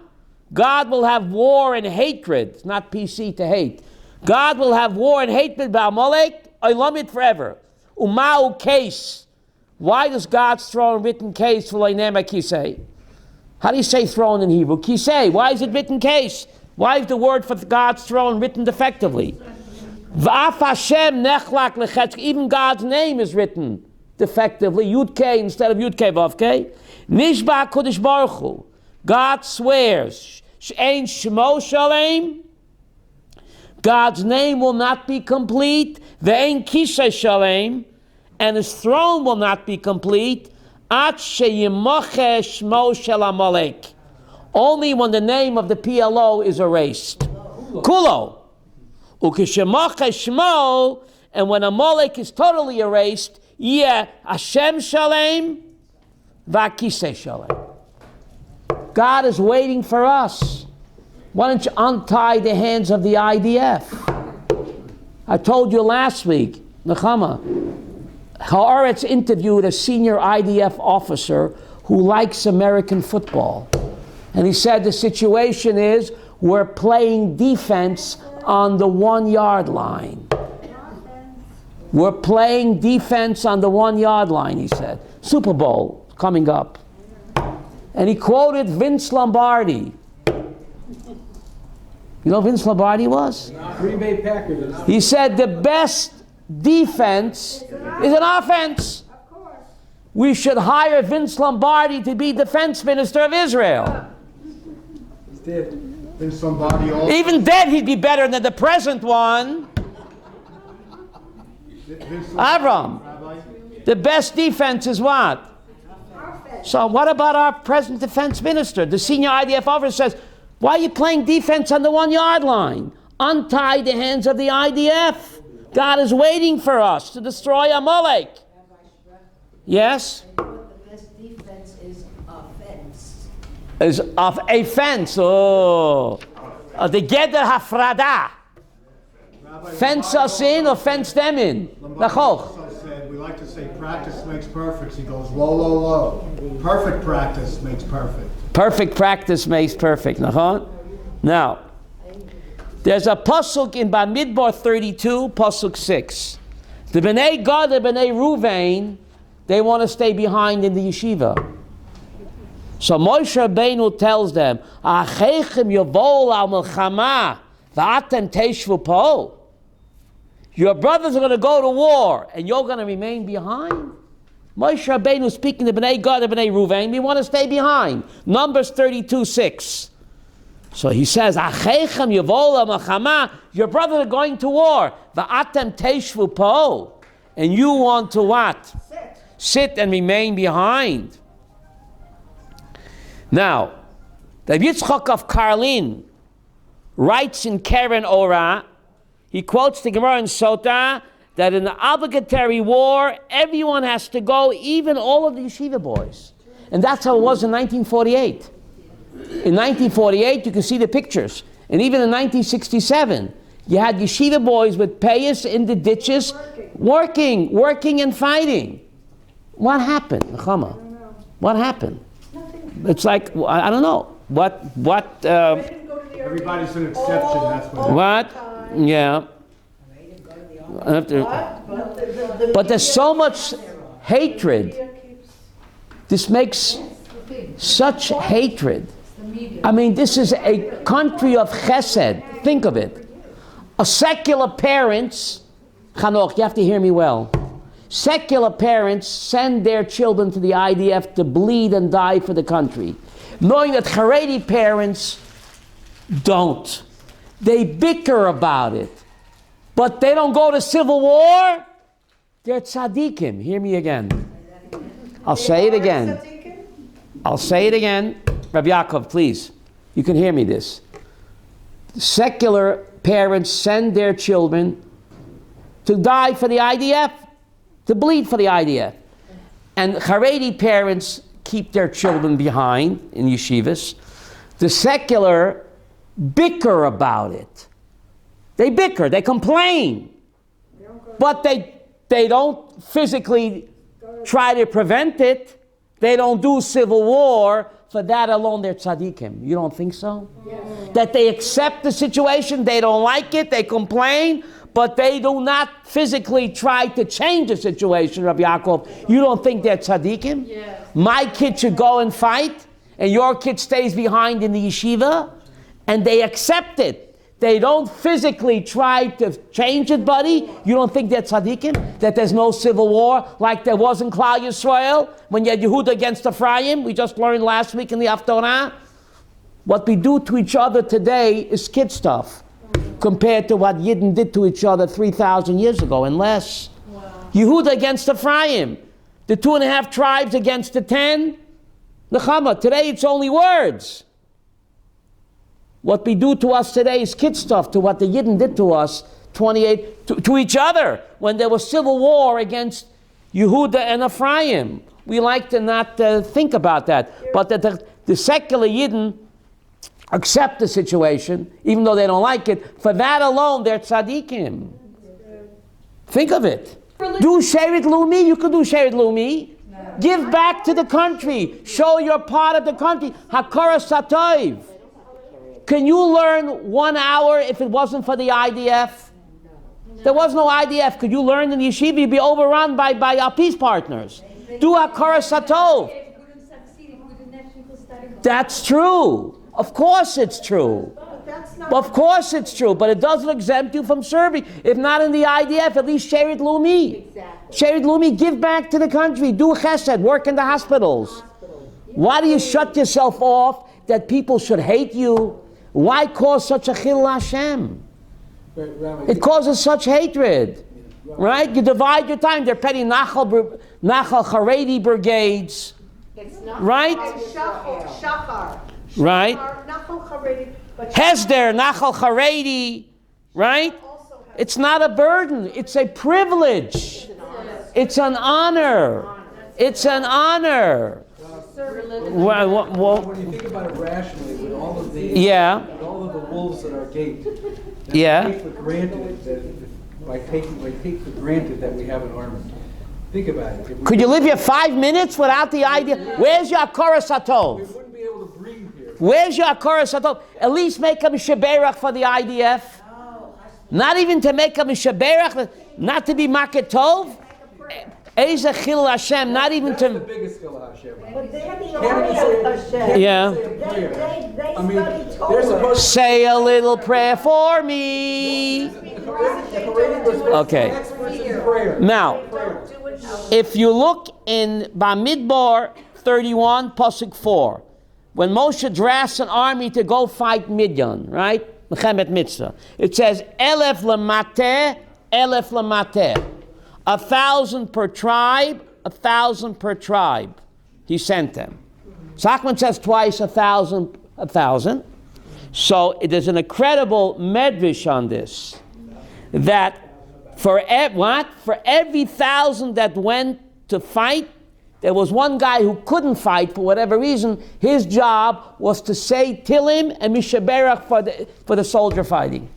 God will have war and hatred. It's not PC to hate. God will have war and hatred by Amalek. Olamit forever. Umau case. Why does God's throne written case for Loinema Kisei? How do you say throne in Hebrew? Kisei. Why is it written case? Why is the word for God's throne written defectively? V'af Hashem nechlak lechetz. Even God's name is written defectively. Yud K instead of Yud K Vav K. Nishba Kodesh Baruch Hu. God swears. She'ein Shemo Shalem. God's name will not be complete. Ve'ein Kisei Shalem. And his throne will not be complete. At she'yimoche Shmo Shel Amalek. Only when the name of the PLO is erased. Kulo. Ukishemoche Shmo. And when Amalek is totally erased, yeah, Hashem Shalem, Va'kisei Shalem. God is waiting for us. Why don't you untie the hands of the IDF? I told you last week, Nechama, Haaretz interviewed a senior IDF officer who likes American football. And he said the situation is we're playing defense on the 1 yard line. We're playing defense on the 1 yard line, he said. Super Bowl coming up. And he quoted Vince Lombardi. You know who Vince Lombardi was? Green Bay Packers. He said the best defense is an offense. Of course. We should hire Vince Lombardi to be defense minister of Israel. He's dead. Vince Lombardi also. Even dead, he'd be better than the present one. Avram. The best defense is what? So what about our present defense minister? The senior IDF officer says, why are you playing defense on the 1 yard line? Untie the hands of the IDF. God is waiting for us to destroy Amalek. Yes? The best defense is offense. Is of a fence. Oh. The Geder Hafrada. Fence us in or fence them in? Nachoch. We like to say practice makes perfect. He goes low, low, low. Perfect practice makes perfect. Perfect practice makes perfect. Now, there's a pasuk in Bamidbar 32, pasuk 6. The Bnei Gad, the Bnei Ruvain, they want to stay behind in the yeshiva. So Moshe Rabbeinu tells them, "Acheichem yavol al melchama va'atem teishvu po." Your brothers are going to go to war, and you're going to remain behind. Moshe Rabbeinu speaking to Bnei Gad and Bnei Ruvain, we want to stay behind. Numbers 32:6. So he says, "Acheichem yavola machama." Your brothers are going to war. Va'atem teishvu po, and you want to what? Sit and remain behind. Now, the Yitzchak of Karlin writes in Keren Orah. He quotes the Gemara in Sota that in the obligatory war, everyone has to go, even all of the yeshiva boys. And that's how it was in 1948. In 1948, you can see the pictures. And even in 1967, you had yeshiva boys with payas in the ditches, working and fighting. What happened, Nechama? What happened? It's like, I don't know. Everybody's an exception, that's what. Yeah. But there's so much hatred. This makes such hatred. I mean, this is a country of chesed. Think of it. A secular parents, Chanoch, you have to hear me well. Secular parents send their children to the IDF to bleed and die for the country, knowing that Haredi parents don't. They bicker about it, but they don't go to civil war. They're tzaddikim. Hear me again. I'll say it again. Rabbi Yaakov, please. You can hear me this. Secular parents send their children to die for the IDF, to bleed for the IDF. And Haredi parents keep their children behind in yeshivas. The secular bicker about it. They bicker, they complain. But they don't physically try to prevent it. They don't do civil war. For that alone, they're tzaddikim. You don't think so? Yes. That they accept the situation, they don't like it, they complain, but they do not physically try to change the situation, Rabbi Yaakov. You don't think they're tzaddikim? Yes. My kid should go and fight, and your kid stays behind in the yeshiva, and they accept it. They don't physically try to change it, buddy. You don't think they're tzaddikim? That there's no civil war like there was in Klal Yisrael when you had Yehuda against Ephraim? We just learned last week in the Haftorah. What we do to each other today is kid stuff compared to what Yidden did to each other 3,000 years ago and less. Wow. Yehuda against Ephraim. The 2.5 tribes against the 10. Nechama, today it's only words. What we do to us today is kid stuff to what the Yidden did to us, to each other, when there was civil war against Yehuda and Ephraim. We like to not think about that. But the secular Yidden accept the situation, even though they don't like it. For that alone, they're tzaddikim. Think of it. Do Shevet Leumi, you can do Shevet Leumi. No. Give back to the country. Show you're part of the country. Hakara Satoiv. Can you learn 1 hour if it wasn't for the IDF? No. There was no IDF. Could you learn in the yeshiva? You'd be overrun by our peace partners. Do Hakara Satov. That's true. Of course it's true. Of course it's true. But it doesn't exempt you from serving. If not in the IDF, at least Shevet Leumi. Exactly. Shevet Leumi, give back to the country. Do chesed. Work in the hospitals. Why do you shut yourself off that people should hate you? Why cause such a chil Hashem? It causes such hatred, right? You divide your time. They're petty Nachal Haredi brigades, right? Shachar. Right? Nachal Haredi. Hesder, Nachal Haredi, right? It's not a burden. It's a privilege. It's an honor. It's an honor. When you think about it rationally, with all of the wolves at our gate, take for granted that take for granted that we have an army. Think about it. Could you live here 5 minutes without the idea? Where's your Hakara Satov? We wouldn't be able to breathe here. Where's your Hakara Satov? At least make a Mishaberach for the IDF. Not even to make a Mishaberach, not to be Maket Tov. Eza Chil Hashem, not even to... That's the biggest Chil Hashem. But they're the army of Hashem. Yeah. They I mean, study they're Torah. supposed to... Say a little prayer for me. Okay. Now, if you look in Bamidbar 31, Pasuk 4, when Moshe drafts an army to go fight Midian, right? Mechemet Mitzvah. It says, Elef Lamateh, Elef Lamateh. 1,000 per tribe, 1,000 per tribe. He sent them. Sachman says twice 1,000, 1,000. So there's an incredible medrash on this. That for every 1,000 that went to fight, there was one guy who couldn't fight for whatever reason. His job was to say Tilim and Mishaberach for the soldier fighting.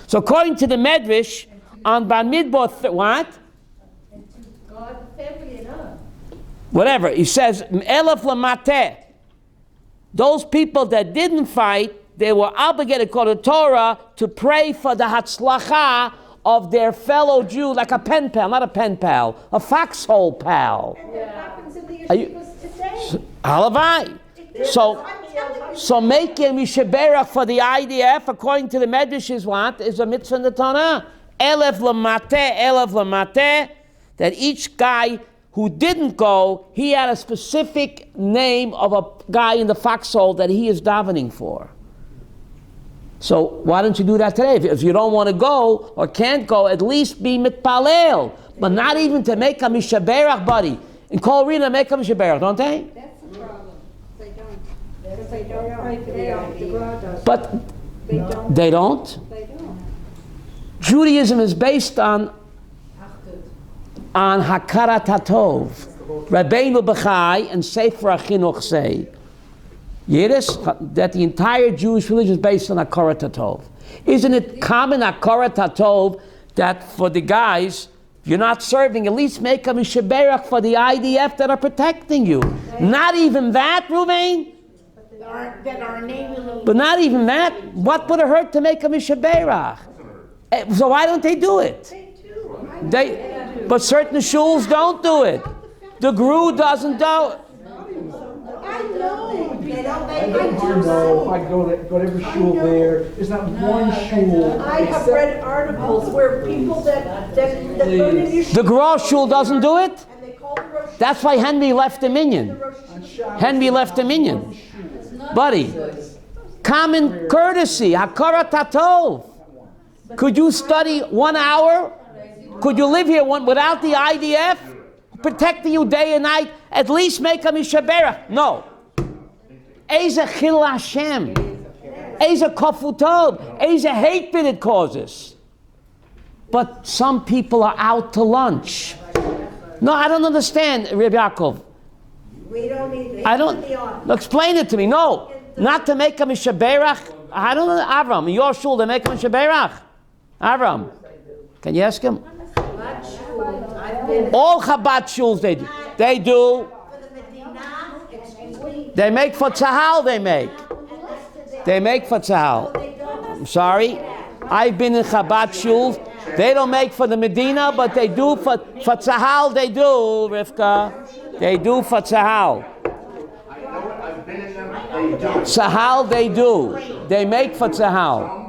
So according to the Medrash, on Bar Midbar, what? God, family and us. Whatever. He says, Elef Lamateh. Those people that didn't fight, they were obligated, according to Torah, to pray for the Hatzlacha of their fellow Jew, like a pen pal, not a pen pal, a foxhole pal. And that happens in the Are you- yeshivas today. Halavai. So making Mishaberach for the IDF, according to the Medrash, is what? Is a mitzvah in the Torah. Elef Lamateh, that each guy who didn't go, he had a specific name of a guy in the foxhole that he is davening for. So why don't you do that today? If you don't want to go or can't go, at least be mitpalel, but not even to make a mishaberach, buddy. In Kol Rina, make a mishaberach, don't they? That's the problem. They don't. Because they don't pray for the IDF. But They don't. they don't. They don't. Judaism is based on Hakarat HaTov. Rabbeinu Bechai and Sefer HaChinuch say, Yiddish, that the entire Jewish religion is based on Hakarat HaTov. Isn't it common Hakarat HaTov that for the guys, you're not serving, at least make a mishaberach for the IDF that are protecting you? Not even that, Ruvain? That are enabling. But not even that. What would it hurt to make a mishaberach? So why don't they do it? But certain shuls don't do it. The GRU doesn't do it. I know. I know, if I go to every shul there's not one shul. I have read articles where people that learn in yeshivas. The GRU shul doesn't do it? And they call the Rosh That's why Henry left the minyan. Henry left the minyan. Buddy, common courtesy, Hakarat HaTov. Could you study 1 hour? Could you live here without the IDF protecting you day and night? At least make a mishaberach. No. Eze chil Hashem. Eze kafutov. Eze hatred it causes. But some people are out to lunch. No, I don't understand, Rabbi Yaakov. We don't need. I don't. Explain it to me. No, not to make a mishaberach. I don't know, Avram. In your shul, they make a mishaberach. Avram, can you ask him? All Chabad shuls they do. They do. They make for tzahal. They make for tzahal. I'm sorry. I've been in Chabad shuls. They don't make for the Medina, but they do for tzahal. They do, Rivka. They do for tzahal. Tzahal they do. They make for tzahal.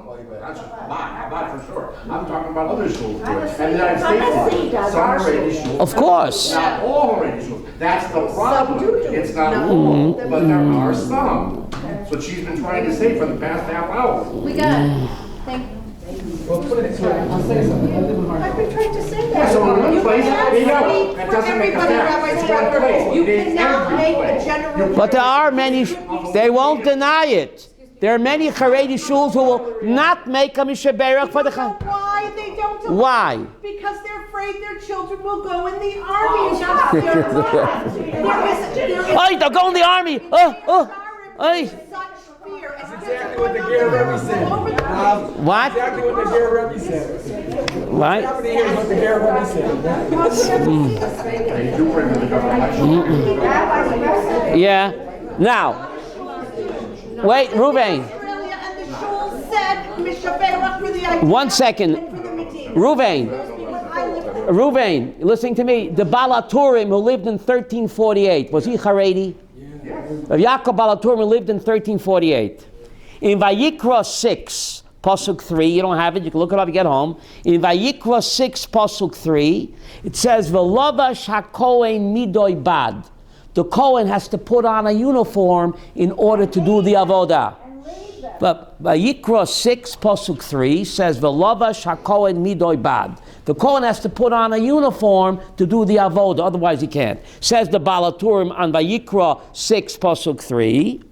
Not for sure. I'm talking about other schools. And the United States, some Haredi schools. Of course. Not all Haredi schools. That's the problem. It's not all, but there are some. That's what she's been trying to say for the past half hour. We got it. Thank you. Well, put it, I'll say something. I live in Hartford. I've been trying to say Yeah, that. so in one place, cannot there you go. speak That for doesn't make a everybody, difference. Rabbi It's one Sprecher. place. You It is cannot every make place. a general. But there are many, they won't deny it. There are many Haredi shuls who will not make a mishaberach for the You know why they don't? Why? Because they're afraid their children will go in the army. And that's their Oh, they'll go in the army. Hey. such fear. And Exactly what the Ger Rebbe said. What? Exactly what the Ger Rebbe said. What? Happening here is what the Ger Rebbe said. They do bring the government. Yeah. Now, wait, Ruvain. Australia and the shul said Mishaberach for the IDF. 1 second. And for the Medina. Ruvain. I live there. Ruvain, listening to me. The Balaturim who lived in 1348, was he Haredi? Rav Yaakov Balaturim lived in 1348. In Vayikra 6, Pasuk 3, you don't have it, you can look it up, you get home. In Vayikra 6, Pasuk 3, it says, V'lovash hakohen midoy bad. The Kohen has to put on a uniform in order to do the avodah. But Vayikra 6, Pasuk 3 says, V'lovash hakohen midoy bad. The Kohen has to put on a uniform to do the avodah, otherwise he can't. Says the Balaturim on Vayikra 6, Pasuk 3.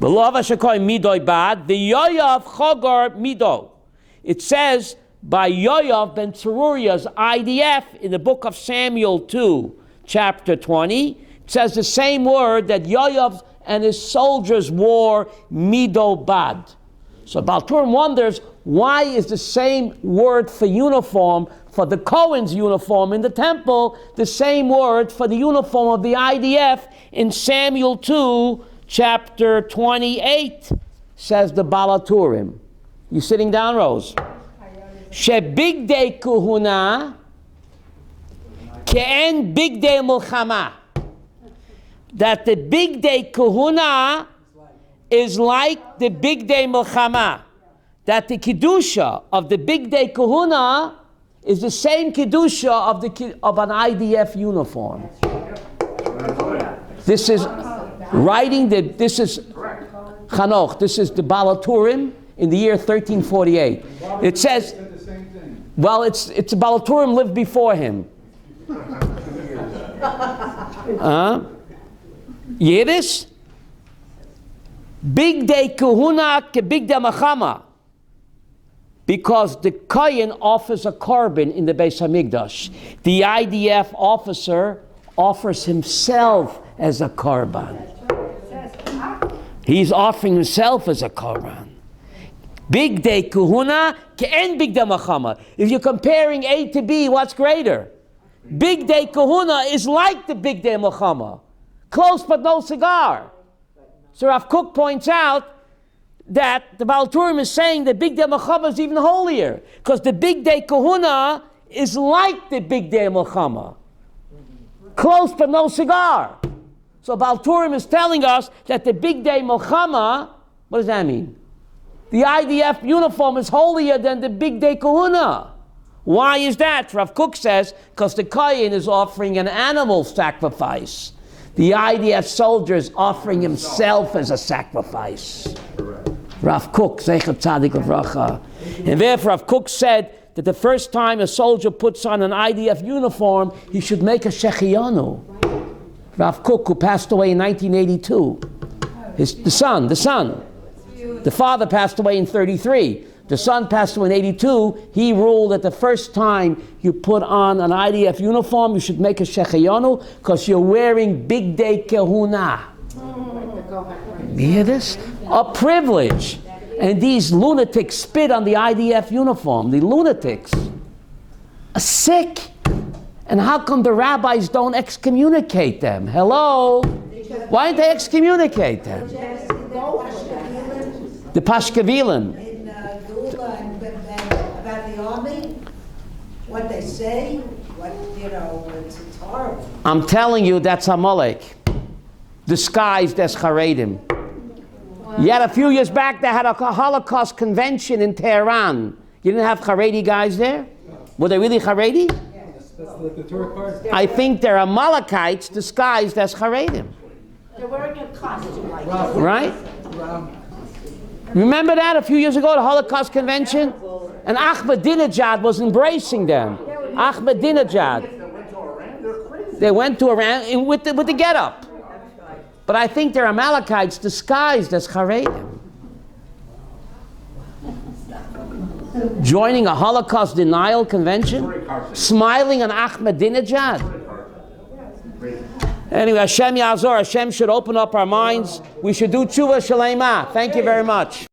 V'lovash hakohen midoy bad, v'yoyav chogar mido. It says by Yoav ben Tzeruria's IDF in the book of Samuel 2, chapter 20. It says the same word that Yoav and his soldiers wore, midobad. So Baal Turim wonders, why is the same word for uniform for the Cohen's uniform in the temple the same word for the uniform of the IDF in Samuel 2, chapter 28, says the Baal Turim. You sitting down, Rose? She big day kuhuna ke'en big day mulchama. That the big day kuhuna is like the big day milchama. That the kedusha of the big day kahuna is the same kedusha of an IDF uniform. This is writing this is Chanoch. This is the Baal Turim in the year 1348. It says, well, it's Baal Turim lived before him. Yiddish. Big day kahuna ke big day machama. Because the Kohen offers a korban in the Beis Hamikdash. The IDF officer offers himself as a korban. He's offering himself as a korban. Big day kahuna ke'en big day machama. If you're comparing A to B, what's greater? Big day kahuna is like the big day machama. Close but no cigar. So Rav Kook points out that the Baal Turim is saying that Big Day Melchama is even holier, because the Big Day Kahuna is like the Big Day Melchama. Close but no cigar. So Baal Turim is telling us that the Big Day Melchama, what does that mean? The IDF uniform is holier than the Big Day Kahuna. Why is that? Rav Kook says, because the Kohen is offering an animal sacrifice. The IDF soldier is offering himself as a sacrifice. Rav Kook, Zecher Tzadik Livracha. And therefore Rav Kook said that the first time a soldier puts on an IDF uniform, he should make a Shechianu. Rav Kook, who passed away in 1982. The son. The father passed away in 33. The son passed away in 82. He ruled that the first time you put on an IDF uniform, you should make a Shechianu, because you're wearing Big Day Kahuna. You hear this? A privilege. And these lunatics spit on the IDF uniform. The lunatics are sick. And how come the rabbis don't excommunicate them? Hello? Why don't they excommunicate them? The Pashkevilim. About the army, what they say, it's horrible. I'm telling you, that's Amalek, disguised as Haredim. Yet a few years back, they had a Holocaust convention in Tehran. You didn't have Haredi guys there? Were they really Haredi? That's the Torah part. I think they're Amalekites disguised as Haredim. They're wearing a costume like Right? Remember that a few years ago, the Holocaust convention? And Ahmadinejad was embracing them. Ahmadinejad. They went to Iran with the get-up. But I think they're Amalekites disguised as Haredim. Joining a Holocaust denial convention? Smiling on Ahmadinejad? Anyway, Hashem Yazor, Hashem should open up our minds. We should do tshuva shalema. Thank you very much.